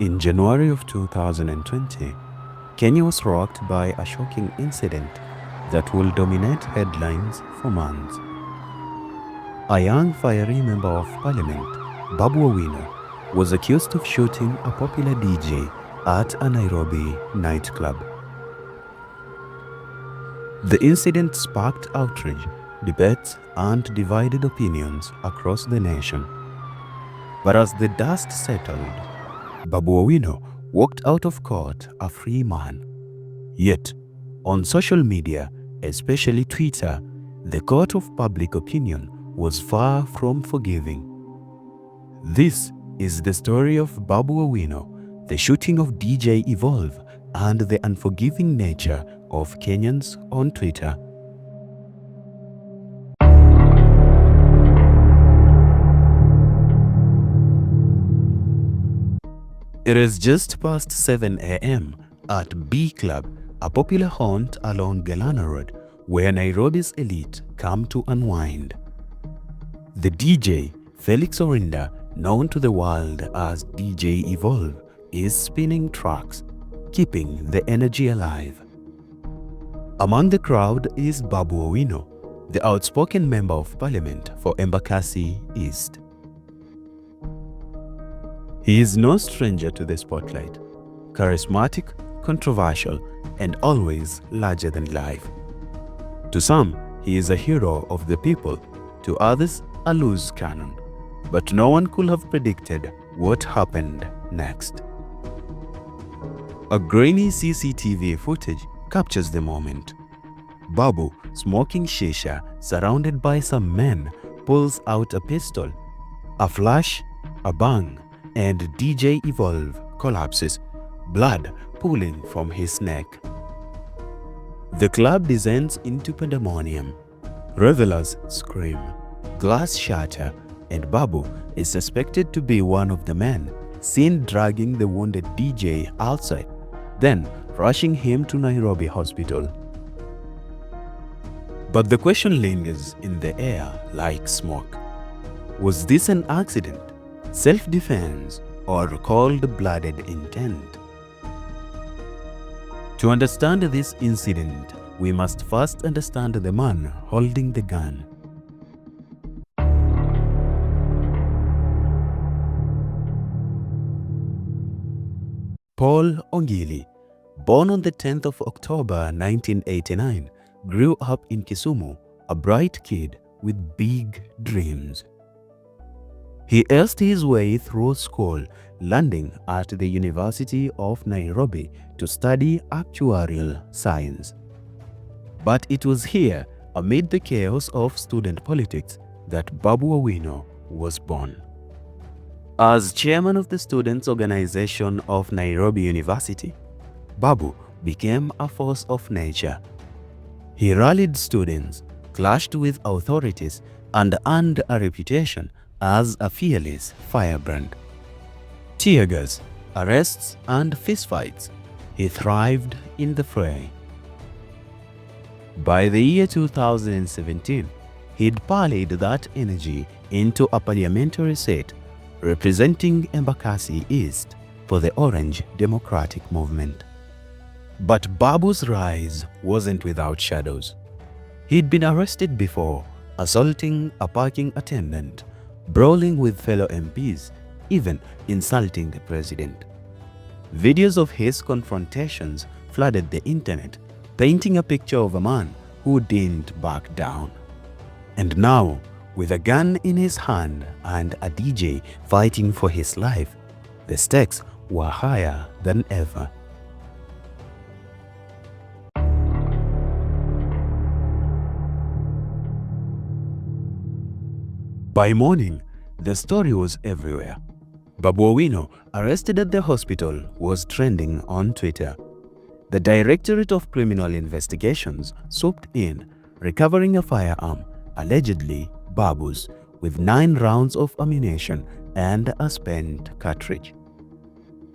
In January of 2020, Kenya was rocked by a shocking incident that will dominate headlines for months. A young fiery member of parliament, Babu Owino, was accused of shooting a popular DJ at a Nairobi nightclub. The incident sparked outrage, debates, and divided opinions across the nation. But as the dust settled, Babu Owino walked out of court a free man. Yet, on social media, especially Twitter, the court of public opinion was far from forgiving. This is the story of Babu Owino, the shooting of DJ Evolve, and the unforgiving nature of Kenyans on Twitter. It is just past 7 a.m. at B Club, a popular haunt along Galana Road, where Nairobi's elite come to unwind. The DJ, Felix Orinda, known to the world as DJ Evolve, is spinning tracks, keeping the energy alive. Among the crowd is Babu Owino, the outspoken member of parliament for Embakasi East. He is no stranger to the spotlight, charismatic, controversial, and always larger than life. To some, he is a hero of the people, to others, a loose cannon. But no one could have predicted what happened next. A grainy CCTV footage captures the moment. Babu, smoking shisha, surrounded by some men, pulls out a pistol. A flash, a bang, and DJ Evolve collapses, blood pooling from his neck. The club descends into pandemonium. Revelers scream, glass shatter, and Babu is suspected to be one of the men seen dragging the wounded DJ outside, then rushing him to Nairobi hospital. But the question lingers in the air like smoke. Was this an accident, self-defense, or cold-blooded intent? To understand this incident, we must first understand the man holding the gun. Paul Ongili, born on the 10th of October 1989, grew up in Kisumu, a bright kid with big dreams. He aced his way through school, landing at the University of Nairobi to study actuarial science. But it was here, amid the chaos of student politics, that Babu Owino was born. As chairman of the Students' Organization of Nairobi University, Babu became a force of nature. He rallied students, clashed with authorities, and earned a reputation as a fearless firebrand. Tear gas, arrests, and fistfights, he thrived in the fray. By the year 2017, he'd parlayed that energy into a parliamentary seat, representing Embakasi East for the Orange Democratic Movement. But Babu's rise wasn't without shadows. He'd been arrested before, assaulting a parking attendant, brawling with fellow MPs, even insulting the president. Videos of his confrontations flooded the internet, painting a picture of a man who didn't back down. And now, with a gun in his hand and a DJ fighting for his life, the stakes were higher than ever. By morning, the story was everywhere. Babu Owino, arrested at the hospital, was trending on Twitter. The Directorate of Criminal Investigations swooped in, recovering a firearm, allegedly Babu's, with 9 rounds of ammunition and a spent cartridge.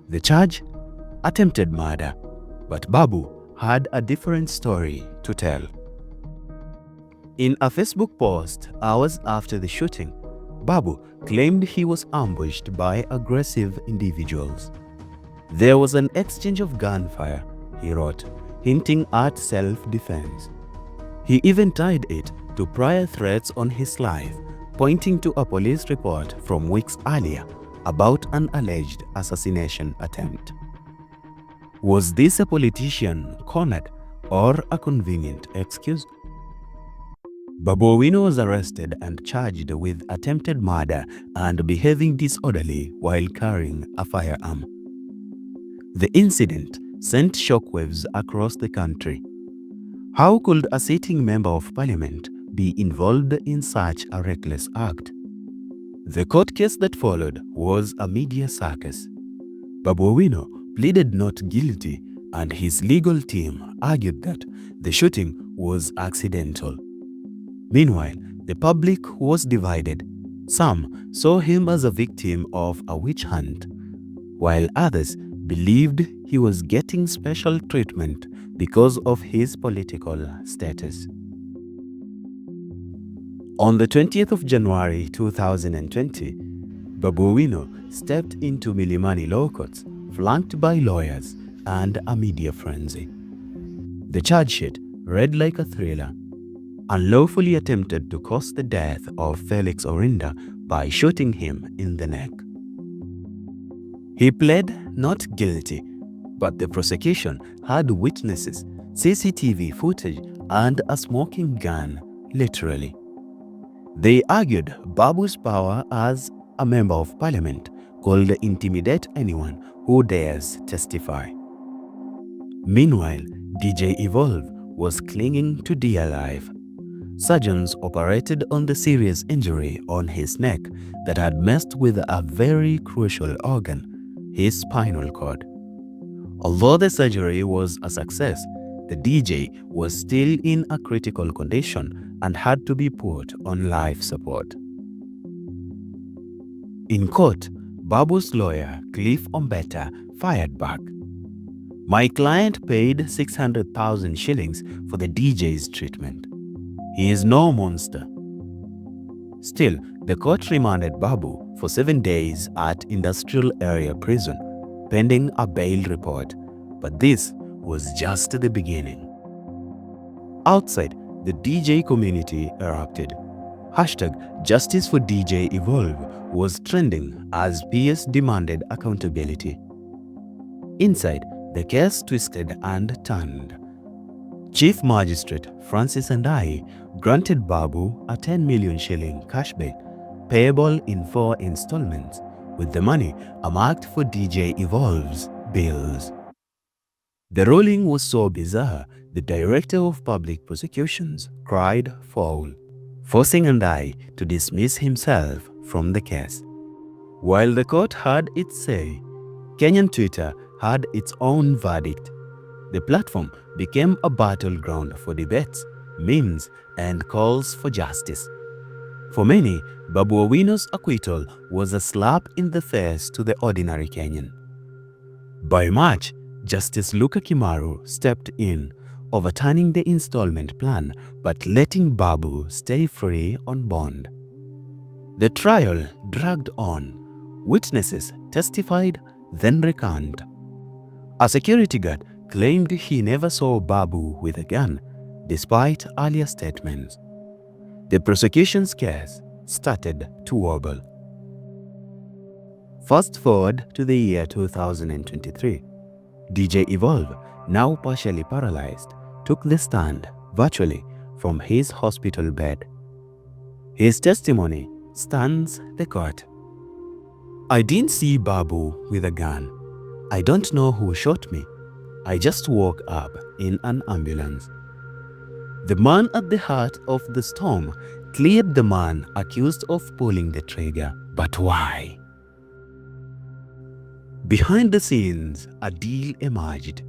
The charge? Attempted murder. But Babu had a different story to tell. In a Facebook post hours after the shooting, Babu claimed he was ambushed by aggressive individuals. There was an exchange of gunfire, he wrote, hinting at self-defense. He even tied it to prior threats on his life, pointing to a police report from weeks earlier about an alleged assassination attempt. Was this a politician cornered or a convenient excuse? Babu Owino was arrested and charged with attempted murder and behaving disorderly while carrying a firearm. The incident sent shockwaves across the country. How could a sitting member of parliament be involved in such a reckless act? The court case that followed was a media circus. Babu Owino pleaded not guilty, and his legal team argued that the shooting was accidental. Meanwhile, the public was divided. Some saw him as a victim of a witch hunt, while others believed he was getting special treatment because of his political status. On the 20th of January 2020, Babu Owino stepped into Milimani Law Courts, flanked by lawyers and a media frenzy. The charge sheet read like a thriller. Unlawfully attempted to cause the death of Felix Orinda by shooting him in the neck. He pled not guilty, but the prosecution had witnesses, CCTV footage, and a smoking gun, literally. They argued Babu's power as a member of parliament could intimidate anyone who dares testify. Meanwhile, DJ Evolve was clinging to dear life. Surgeons operated on the serious injury on his neck that had messed with a very crucial organ, his spinal cord. Although the surgery was a success, the DJ was still in a critical condition and had to be put on life support. In court, Babu's lawyer, Cliff Ombeta, fired back. My client paid 600,000 shillings for the DJ's treatment. He is no monster. Still, the court remanded Babu for 7 days at Industrial Area Prison, pending a bail report. But this was just the beginning. Outside, the DJ community erupted. Hashtag Justice for DJ Evolve was trending as peers demanded accountability. Inside, the case twisted and turned. Chief Magistrate Francis Andai granted Babu a 10 million shilling cash bail, payable in 4 installments, with the money earmarked for DJ Evolve's bills. The ruling was so bizarre, the Director of Public Prosecutions cried foul, forcing Andai to dismiss himself from the case. While the court had its say, Kenyan Twitter had its own verdict. The platform became a battleground for debates, memes, and calls for justice. For many, Babu Owino's acquittal was a slap in the face to the ordinary Kenyan. By March, Justice Luka Kimaru stepped in, overturning the installment plan but letting Babu stay free on bond. The trial dragged on. Witnesses testified, then recanted. A security guard claimed he never saw Babu with a gun, despite earlier statements. The prosecution's case started to wobble. Fast forward to the year 2023. DJ Evolve, now partially paralyzed, took the stand virtually from his hospital bed. His testimony stuns the court. I didn't see Babu with a gun. I don't know who shot me. I just woke up in an ambulance. The man at the heart of the storm cleared the man accused of pulling the trigger. But why? Behind the scenes, a deal emerged.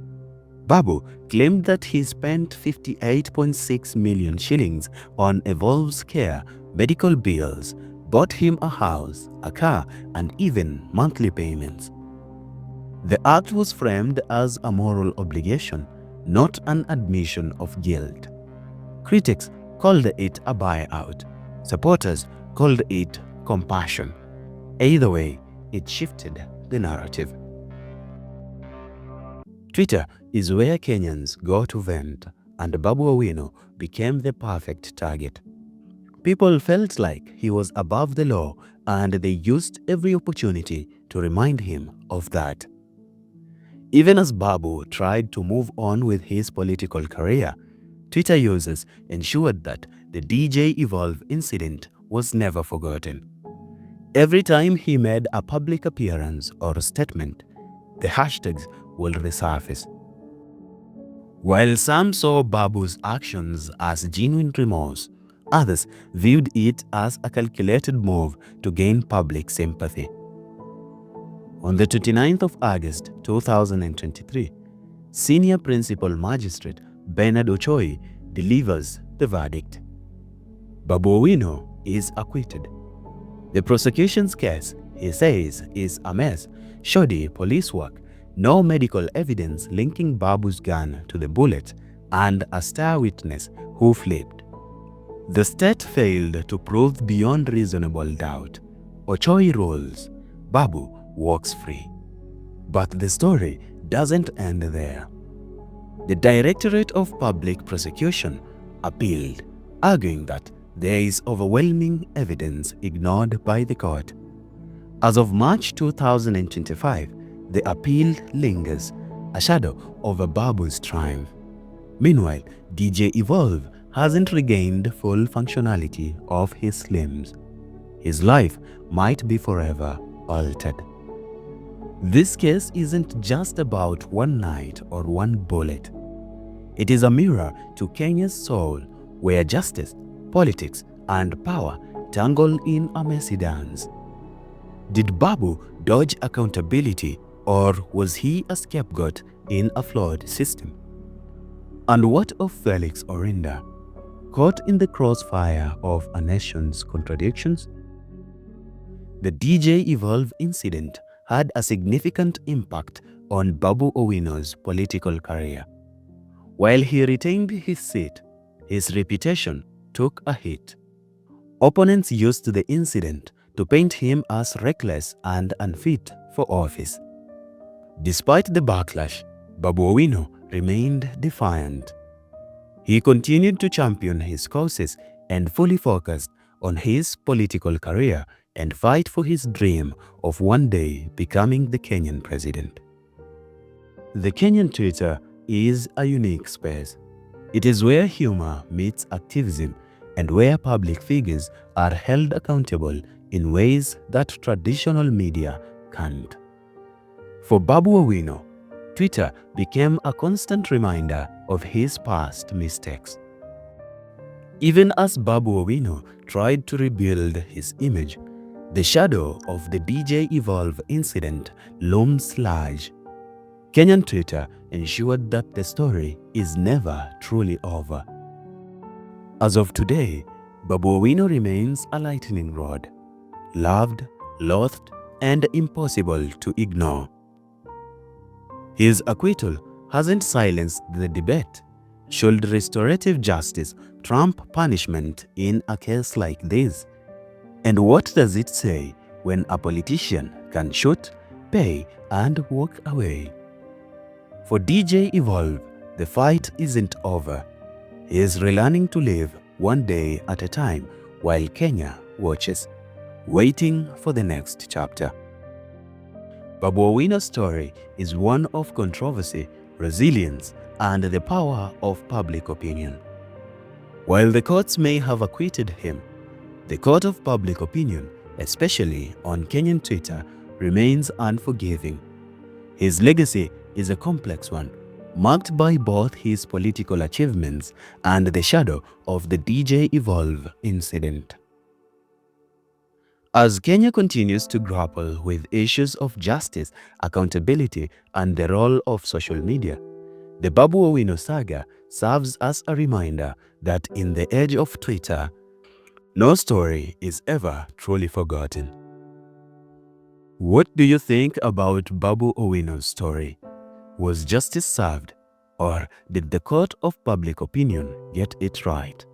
Babu claimed that he spent 58.6 million shillings on Evolve's care, medical bills, bought him a house, a car, and even monthly payments. The act was framed as a moral obligation, not an admission of guilt. Critics called it a buyout. Supporters called it compassion. Either way, it shifted the narrative. Twitter is where Kenyans go to vent, and Babu Owino became the perfect target. People felt like he was above the law, and they used every opportunity to remind him of that. Even as Babu tried to move on with his political career, Twitter users ensured that the DJ Evolve incident was never forgotten. Every time he made a public appearance or a statement, the hashtags will resurface. While some saw Babu's actions as genuine remorse, others viewed it as a calculated move to gain public sympathy. On the 29th of August 2023, Senior Principal Magistrate Bernard Ochoi delivers the verdict. Babu Owino is acquitted. The prosecution's case, he says, is a mess, shoddy police work, no medical evidence linking Babu's gun to the bullet, and a star witness who flipped. The state failed to prove beyond reasonable doubt. Ochoi rules. Babu walks free. But the story doesn't end there. The Directorate of Public Prosecution appealed, arguing that there is overwhelming evidence ignored by the court. As of March 2025, the appeal lingers, a shadow over Babu's triumph. Meanwhile, DJ Evolve hasn't regained full functionality of his limbs. His life might be forever altered. This case isn't just about one night or one bullet. It is a mirror to Kenya's soul, where justice, politics, and power tangle in a messy dance. Did Babu dodge accountability, or was he a scapegoat in a flawed system? And what of Felix Orinda, caught in the crossfire of a nation's contradictions? The DJ Evolve incident had a significant impact on Babu Owino's political career. While he retained his seat, his reputation took a hit. Opponents used the incident to paint him as reckless and unfit for office. Despite the backlash, Babu Owino remained defiant. He continued to champion his causes and fully focused on his political career and fight for his dream of one day becoming the Kenyan president. The Kenyan Twitter is a unique space. It is where humor meets activism and where public figures are held accountable in ways that traditional media can't. For Babu Owino, Twitter became a constant reminder of his past mistakes. Even as Babu Owino tried to rebuild his image, the shadow of the DJ Evolve incident looms large. Kenyan Twitter ensured that the story is never truly over. As of today, Babu Owino remains a lightning rod, loved, loathed, and impossible to ignore. His acquittal hasn't silenced the debate. Should restorative justice trump punishment in a case like this? And what does it say when a politician can shoot, pay, and walk away? For DJ Evolve, the fight isn't over. He is relearning to live one day at a time while Kenya watches, waiting for the next chapter. Babu Owino's story is one of controversy, resilience, and the power of public opinion. While the courts may have acquitted him, the court of public opinion, especially on Kenyan Twitter, remains unforgiving. His legacy is a complex one, marked by both his political achievements and the shadow of the DJ Evolve incident. As Kenya continues to grapple with issues of justice, accountability, and the role of social media, the Babu Owino saga serves as a reminder that in the age of Twitter, no story is ever truly forgotten. What do you think about Babu Owino's story? Was justice served, or did the court of public opinion get it right?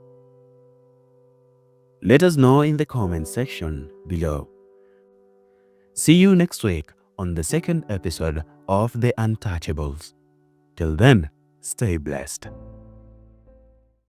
Let us know in the comment section below. See you next week on the second episode of The Untouchables. Till then, stay blessed.